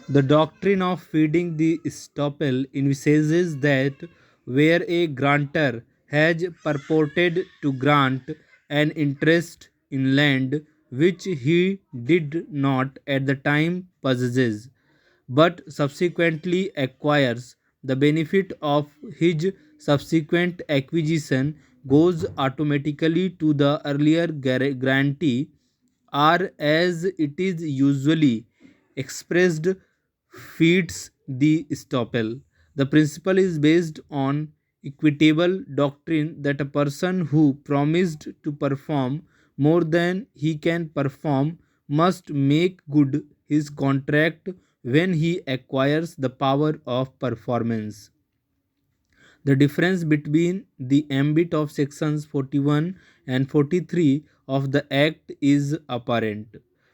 The doctrine of feeding the stopple envisages that where a grantor has purported to grant an interest in land which he did not at the time possess, but subsequently acquires the benefit of his subsequent acquisition goes automatically to the earlier grantee, or as it is usually expressed, feeds the stopple. The principle is based on equitable doctrine that a person who promised to perform more than he can perform must make good his contract when he acquires the power of performance. The difference between the ambit of sections 41 and 43 of the Act is apparent.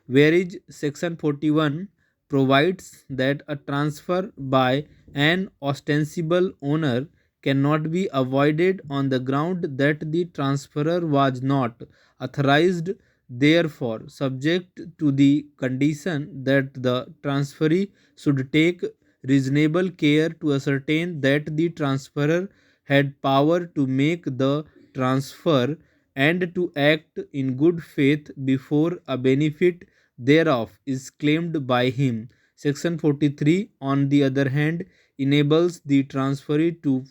Whereas section 41 provides that a transfer by an ostensible owner cannot be avoided on the ground that the transferor was not authorized, therefore subject to the condition that the transferee should take reasonable care to ascertain that the transferor had power to make the transfer and to act in good faith before a benefit thereof is claimed by him. Section 43, on the other hand, enables the transferee to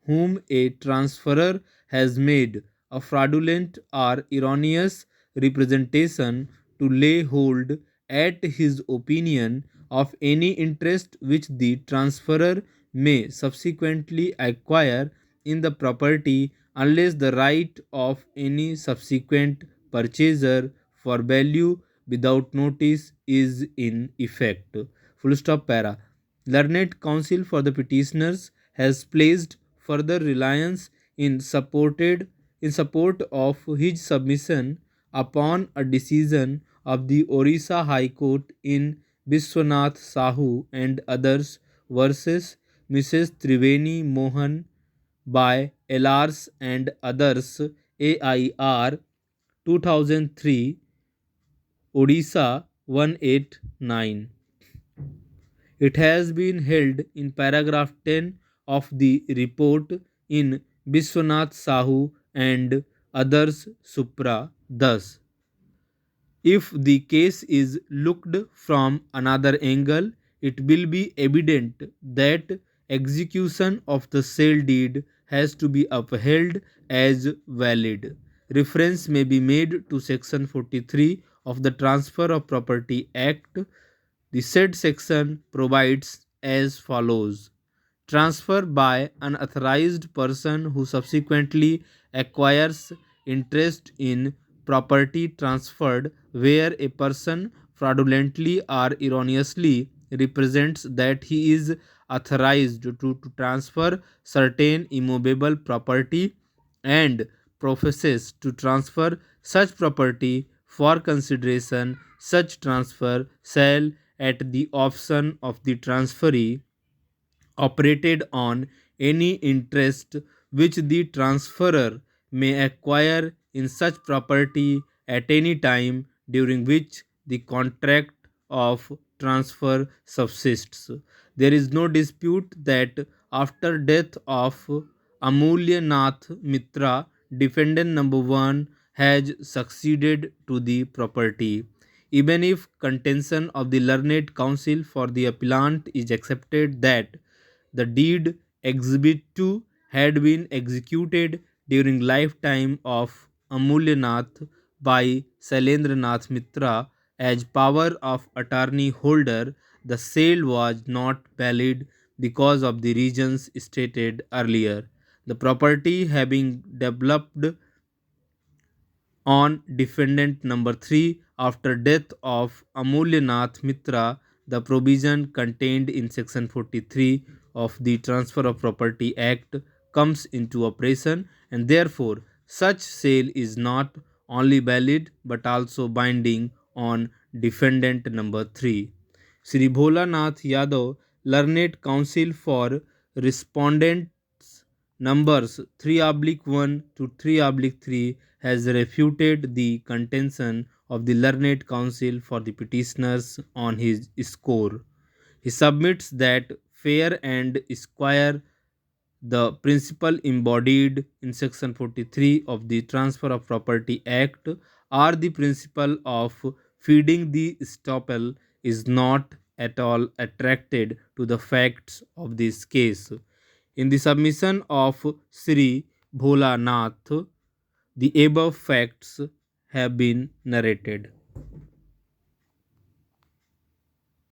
whom a transferor has made a fraudulent or erroneous representation to lay hold at his opinion of any interest which the transferor may subsequently acquire in the property unless the right of any subsequent purchaser for value without notice is in effect. Full stop para. Learned counsel for the petitioners has placed further reliance in support of his submission upon a decision of the Orissa High Court in Biswanath Sahu and others versus Mrs. Triveni Mohan by LRs and others AIR 2003 Odisha 189. It has been held in paragraph 10 of the report in Biswanath Sahu and others Supra thus. If the case is looked from another angle, it will be evident that execution of the sale deed has to be upheld as valid. Reference may be made to section 43 of the Transfer of Property Act. The said section provides as follows: transfer by an authorized person who subsequently acquires interest in property transferred where a person fraudulently or erroneously represents that he is authorized to transfer certain immovable property and professes to transfer such property for consideration. Such transfer shall at the option of the transferee operated on any interest which the transferor may acquire in such property at any time during which the contract of transfer subsists. There is no dispute that after death of Amulya Nath Mitra, defendant number 1 has succeeded to the property. Even if contention of the learned counsel for the appellant is accepted that the deed exhibit 2 had been executed during lifetime of Amulyanath by Sailendranath Mitra as power of attorney holder, the sale was not valid because of the reasons stated earlier. The property having developed on defendant number 3 after death of Amulya Mitra, the provision contained in section 43 of the Transfer of Property Act comes into operation, and therefore such sale is not only valid but also binding on defendant number 3. Sri Bhola Nath Yadav, learned counsel for respondents numbers 3/1 to 3/3, has refuted the contention of the learned counsel for the petitioners on his score. He submits that fair and square, the principle embodied in Section 43 of the Transfer of Property Act, are the principle of feeding the stopple, is not at all attracted to the facts of this case. In the submission of Sri Bhola Nath, the above facts have been narrated.